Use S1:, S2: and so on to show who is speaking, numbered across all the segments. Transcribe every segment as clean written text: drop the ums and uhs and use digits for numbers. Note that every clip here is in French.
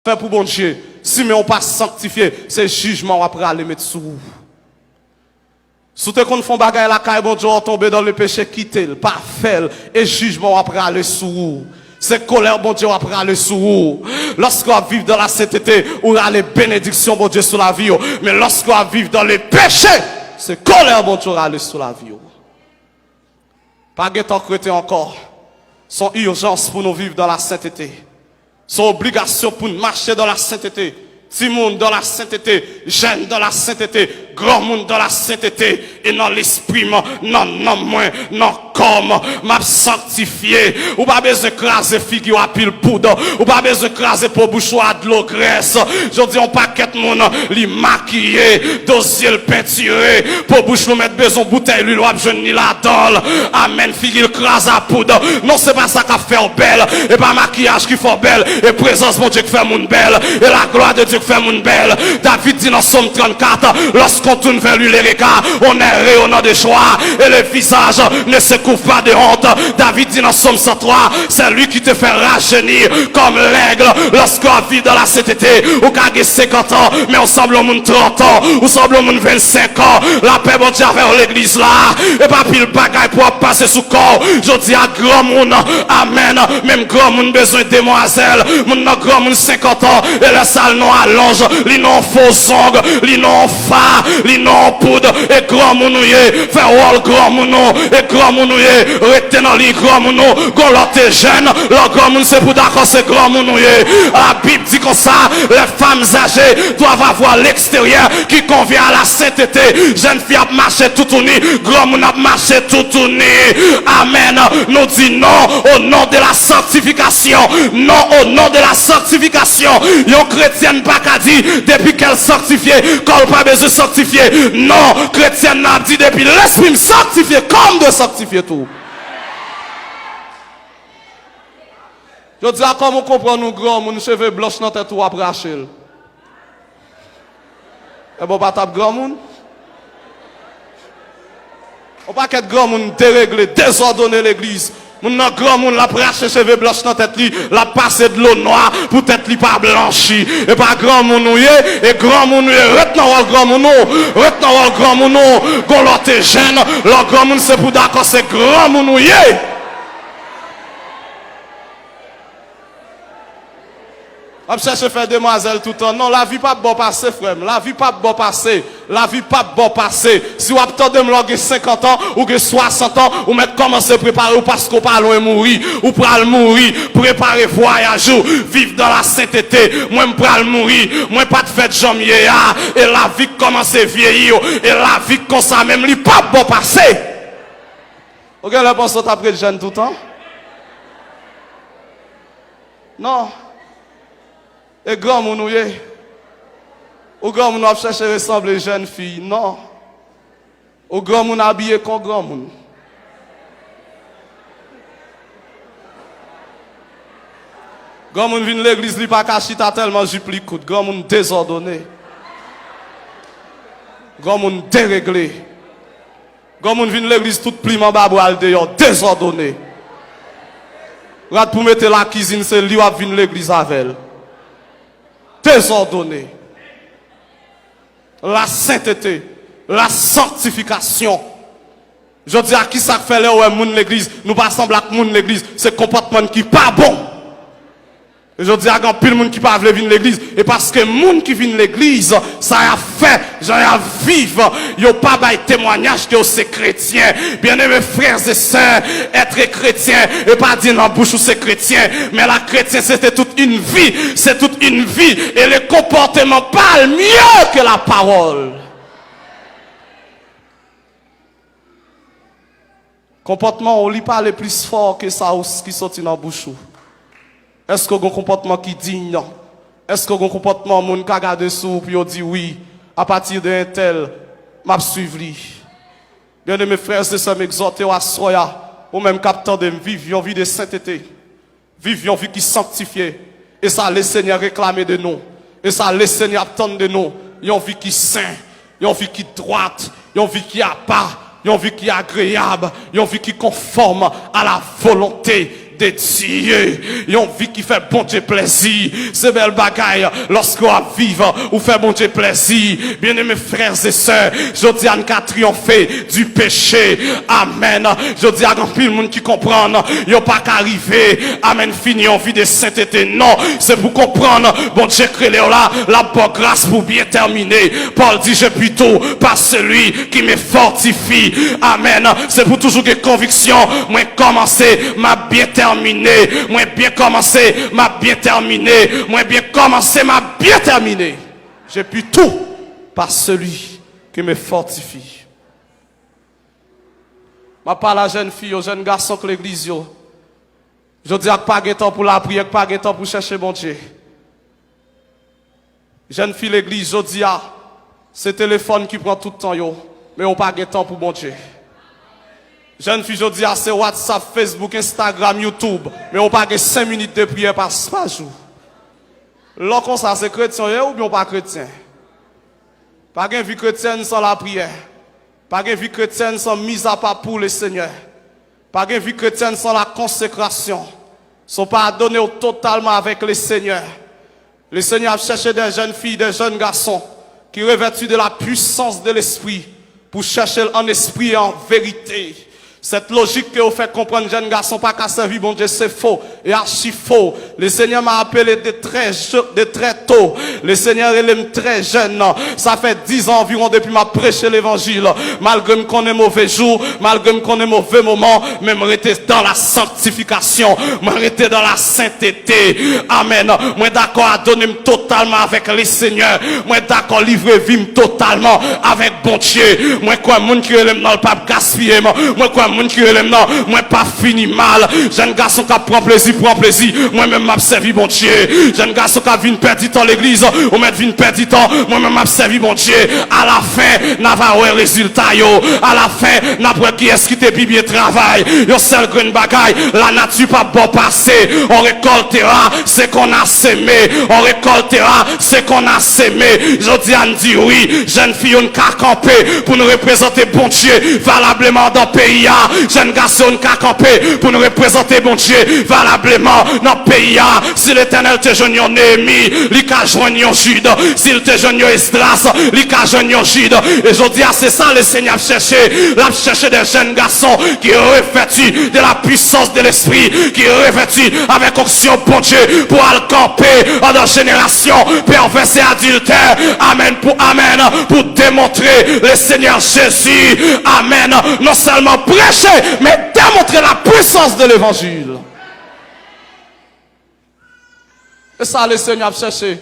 S1: Fait pour bon Dieu. Si mais on pas sanctifié, c'est jugement après aller mettre sous vous. Si vous qu'on font bagaille la caille, bon Dieu, on tombe dans le péché, quittez-le, pas faire, et jugement après aller sous vous. C'est colère, bon Dieu, après aller sous vous. Lorsqu'on vit dans la sainteté, on a les bénédictions, bon Dieu, sur la vie. Mais lorsqu'on vit dans les péchés, c'est colère, bon Dieu, aller sous la vie. Pas de temps chrétien encore. Son urgence pour nous vivre dans la sainteté. Son obligation pour nous marcher dans la sainteté. Petit monde dans la sainteté, jeune dans la sainteté, grand monde dans la sainteté, et dans l'esprit, non, moins, non, comme, m'a sanctifié, ou pas besoin de craser figure à pile poudre, ou pas besoin de craser pour bouchoir de l'eau graisse, je dis on paquet de monde, li maquillé, dossier le peinturé, pour bouche nous mettre besoin bouteille, lui, l'ouap jeune ni la dole, amen, figure crase à poudre, non c'est pas ça qui fait belle, et pas maquillage qui fait belle, et présence mon Dieu qui fait moun belle, et la gloire de Dieu qui fait moun belle. David dit dans Somme 34, lorsqu'on tourne vers lui les regards, on est rayonnant de joie, et le visage ne se couvre pas de honte. David dit dans Somme 103, c'est lui qui te fait rajeunir comme l'aigle, lorsqu'on vit dans la sainteté, ou kage 50 ans, mais on semble au monde 30 ans, ou semble au monde 25 ans, la paix bon Dieu vers l'église là, et pas pile bagaille pour passer sous corps, je dis à grand monde, amen, même grand monde besoin de demoiselle, mon grand monde 50 ans, et la salle non allonge, li non faux ongles, li non fa, li non poudre, et grand mounouye, fait wall grand mounou, et grand mounouye, rete dans li grand mounou, gon l'autre jeune, le grand moun c'est pour d'accord c'est grand mounouye. La Bible dit comme ça, les femmes âgées doivent avoir l'extérieur qui convient à la sainteté. Jeune fille a marché tout uni, grand moun a marché tout uni. Amen. Nous dit non au nom de la sanctification, non au nom de la sanctification. Yon chrétienne pas qu'à dire depuis qu'elle sanctifiée, qu'elle pas besoin de sanctifier. Non, chrétienne n'a dit depuis l'esprit me sanctifier comme de sanctifier tout. Je dis à comment on comprend nous grands, mon cheveux blancs dans tête ou après Rachel. Et bon, pas tape grand monde. On pas qu'être grand monde déréglé, désordonner l'église. Mon grand monde la prache cheveux blancs dans tête li, la passer de l'eau noire pour tête li pas blanchi. Et pas grand monde et grand monde retenant le grand monde, retenant le grand monde, gon l'autre jeune, le grand monde c'est pour d'accord c'est grand monde. On cherche faire demoiselle tout le temps. Non, la vie pas bon passer, frère. La vie pas bon passer. La vie pas bon passer. Si vous attendez me loger 50 ans ou que 60 ans, ou mettre commencer à préparer ou parce qu'on parle de mourir, ou pral mourir, préparer voyage ou vivre dans la sainteté. Moi pral mourir, moi pas de fête janvier et la vie commence à vieillir et la vie comme ça même li pas bon passer. OK, la pense après le jeune tout le temps. Non. Et grand moun ou grand moun a cherché à ressembler à jeune fille. Non. Ou grand moun habillé comme grand moun. Grand moun vient l'église, li pas caché tellement jupli coûte. Grand moun désordonné. Grand moun déréglé. Grand moun vient l'église tout pliment baboual dehors, désordonné. Regarde pour mettre la cuisine, c'est lui qui vient l'église avec elle. Désordonné. La sainteté, la sanctification. Je dis à qui ça fait là où moun l'église, nous pas semble à moun l'église, c'est comportement qui pas bon. Et je dis à grand pile moun qui pas venir l'église et parce que moun qui vient l'église, ça a fait, j'en ai vivre, yo pas bail témoignage que c'est chrétien. Bien-aimés frères et sœurs, être chrétien et pas dire dans bouche ou c'est chrétien, mais la chrétien c'était toute une vie, c'est toute une vie et le comportement parle mieux que la parole. Comportement on lit pas le plus fort que ça qui sorti dans bouche. Est-ce que vous avez un comportement qui est digne? Est-ce que vous avez un comportement qui est regardé sous puis dit oui, à partir d'un tel, m'a suivre lui. Bien mes frères et sœurs, m'exhorter à soya, ou même capteur de vivre une vie de sainteté, vivre une vie qui est sanctifiée. Et ça, le Seigneur réclamer de nous. Et ça, le Seigneur attend de nous. Une vie qui est sainte, une vie qui est droite, une vie qui a pas, une vie qui est agréable, une vie qui est conforme à la volonté de Dieu. Une vie qui fait bon Dieu plaisir. C'est belle bagaille lorsqu'on vivre ou fait bon Dieu plaisir. Bien-aimés frères et sœurs, je dis à nous triompher du péché. Amen. Je dis à grand pile monde qui comprend, il n'y a pas qu'arriver. Amen. Fini en vie de sainteté. Non, c'est pour comprendre. Bon Dieu crée là, la bonne grâce pour bien terminer. Paul dit, je plutôt par celui qui me fortifie. Amen. C'est pour toujours des convictions. Moi commencer, m'a bien terminé. Moi bien commencé, m'a bien terminé. Moi bien commencé, m'a bien terminé. J'ai pu tout par celui qui me fortifie. Je parle à la jeune fille, aux jeunes garçons que l'église. Je dis à pas de temps pour la prière, pas de temps pour chercher bon Dieu. Jeune fille l'église, je dis à c'est le téléphone qui prend tout le temps, mais on pas de temps pour bon Dieu. Jeune fille, je dis à c'est WhatsApp, Facebook, Instagram, YouTube, mais on pas de 5 minutes de prière par jour. Lorsqu'on ça c'est chrétien ou bien pas chrétien. Pas de vie chrétienne sans la prière. Pas de vie chrétienne sans mise à part pour le Seigneur. Pas de vie chrétienne sans la consécration. Sont pas donnés totalement avec le Seigneur. Le Seigneur a cherché des jeunes filles, des jeunes garçons qui revêtus de la puissance de l'esprit pour chercher en esprit et en vérité. Cette logique que vous faites comprendre, jeunes garçons, pas qu'à servir, bon Dieu, c'est faux et archi faux. Le Seigneur m'a appelé de très tôt. Le Seigneur, il est très jeune. Ça fait 10 ans environ depuis m'a prêché l'évangile. Malgré qu'on ait mauvais jours, malgré qu'on ait mauvais moments, même rester dans la sanctification, moi rester dans la sainteté. Amen. Moi d'accord à donner totalement avec le Seigneur. Moi d'accord livrer vie totalement avec bon Dieu. Moi quoi, monde qui est dans le pape gaspiller. Moi quoi, monde qui est non, moi pas fini mal. Jeune garçon qui prend plaisir, moi même m'a servi bon Dieu. Jeune garçon qui vient perdre du temps l'église, ou même vient perdre du temps, moi même m'a servi bon Dieu. À la fin, n'a pas eu résultat yo. À la fin, n'a pas qui est-ce qui te bien travail. Yo seul green bagaille, la nature pas bon passé. On récoltera ce qu'on a semé. On récoltera ce qu'on a semé. Je dis à dit oui, jeune fille on qu'a campé pour nous représenter bon Dieu valablement dans le pays. Jeune garçon qui a campé pour nous représenter bon Dieu valablement dans le pays. Si l'Éternel te joigne en Néhémie, il t'a joigné en Jude. S'il te joigne en Esdras, il t'a joigné en Jude. Et je dis, c'est ça le Seigneur a cherché. Il a cherché des jeunes garçons qui revêtus de la puissance de l'esprit, qui revêtus avec onction bon Dieu pour aller camper dans la génération perverse et adultère. Amen pour démontrer le Seigneur Jésus. Amen. Non seulement prêcher, mais démontrer la puissance de l'évangile. Et ça, le Seigneur a cherché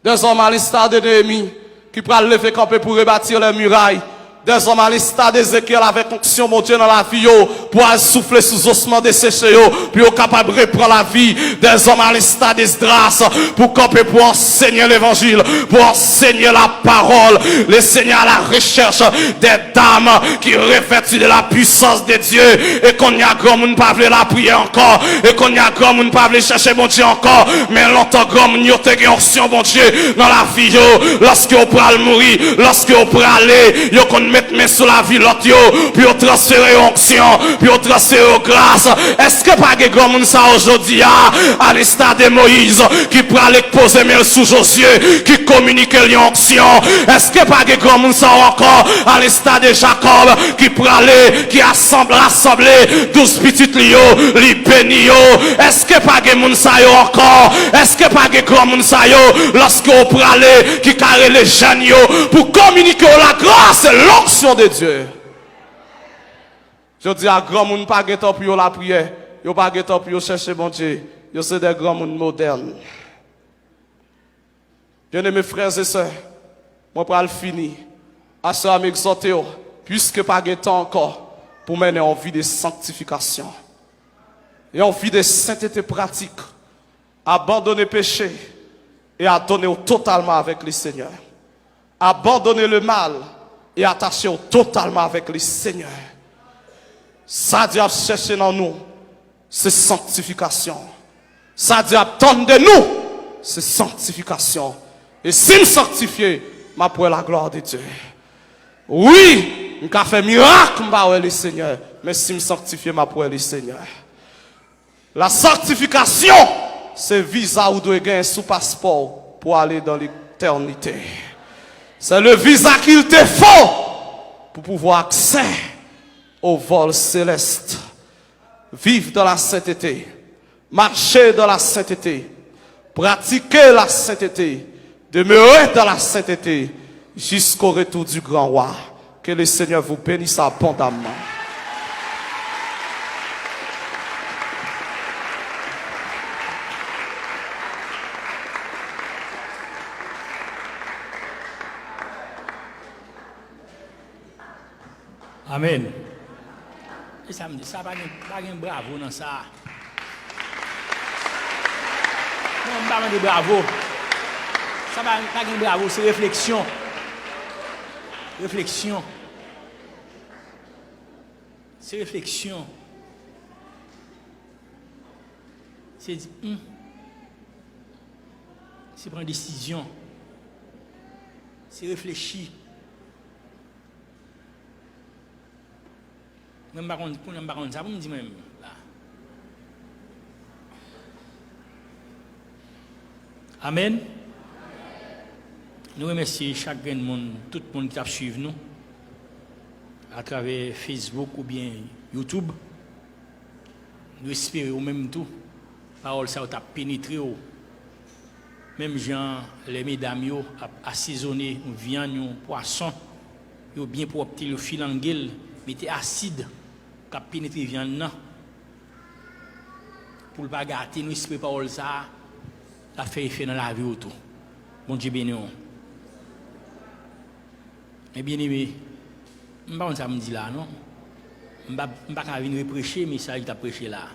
S1: des hommes à l'instar de Néhémie qui pourraient lever camper pour rebâtir les murailles. Des hommes à l'instar d'Ézéchiel avec onction, mon Dieu, dans la vie, pour souffler sous ossements desséchés, puis au capable de reprendre la vie. Des hommes à l'instar d'Esdras, pour camper, pour enseigner l'évangile, pour enseigner la parole. Le Seigneur à la recherche des dames qui revêtent de la puissance de Dieu, et qu'on y a grand monde pas la prière encore, et qu'on y a grand monde pas chercher mon Dieu encore, mais longtemps grand monde y a onction, mon Dieu, dans la vie, lorsque on pourra mourir, lorsque on pourra aller, yo qu'on mettre main sur la vie l'autre, puis on transférer onction, puis on transférer grâce. Est-ce que pas de grand monde ça aujourd'hui, à l'instar de Moïse, qui pourra aller poser main sous Josué, qui communique l'onction? Est-ce que pas de grand monde ça encore, à l'instar de Jacob, qui pourra aller, qui rassembler 12 petites lios, les bénio? Est-ce que pas de monde ça encore? Est-ce que pas de grand monde ça lorsqu'on pourra aller, qui carré les jeunes pour communiquer la grâce et l'onction de Dieu? Je dis à grand monde pas de temps pour la prière, yo pas de temps pour chercher bon Dieu, yo c'est des grands monde modernes. Bien-aimés frères et sœurs, moi pour le finir, à ce à m'exhorter, puisque pas de temps encore pour mener en vie de sanctification et en vie de sainteté pratique, abandonner péché et à donner totalement avec le Seigneur. Abandonner le mal et attacher totalement avec le Seigneur. Ça Dieu a cherché dans nous, c'est sanctification. Ça Dieu attend de nous, c'est sanctification. Et si me sanctifier, ma pour la gloire de Dieu. Oui, je vais faire miracle, le Seigneur. Mais si me sanctifier, ma pour le Seigneur. La sanctification, c'est visa ou doit gagner sous passeport pour aller dans l'éternité. C'est le visa qu'il te faut pour pouvoir accès au vol céleste. Vivre dans la sainteté, marcher dans la sainteté, pratiquer la sainteté, demeurer dans la sainteté jusqu'au retour du grand roi. Que le Seigneur vous bénisse abondamment.
S2: Amen. Et ça me dit, ça va pas bravo dans ça. Non, pas de bravo. Ça va pas de bravo, c'est réflexion. Réflexion. C'est réflexion. C'est dire, c'est prendre une décision. C'est réfléchir. Même pas contre ça, vous me dites même. Là. Amen. Nous remercions chaque monde, tout le monde qui a suivi nous à travers Facebook ou bien YouTube. Nous espérons même tout. Parole ça a pénétré. Même gens, les mesdames, ont assaisonné viande, poisson, ils ont bien propre le fil en gueule, mettez acide. Qui a pénétré viande pour ne pas gâter, nous espérons parole ça, la fait effet dans la vie autour. Bon Dieu béni. Mais bien aimé, je ne sais pas ça me dit là, non? Je ne vais pas venir prêcher, mais ça il t'a prêché là.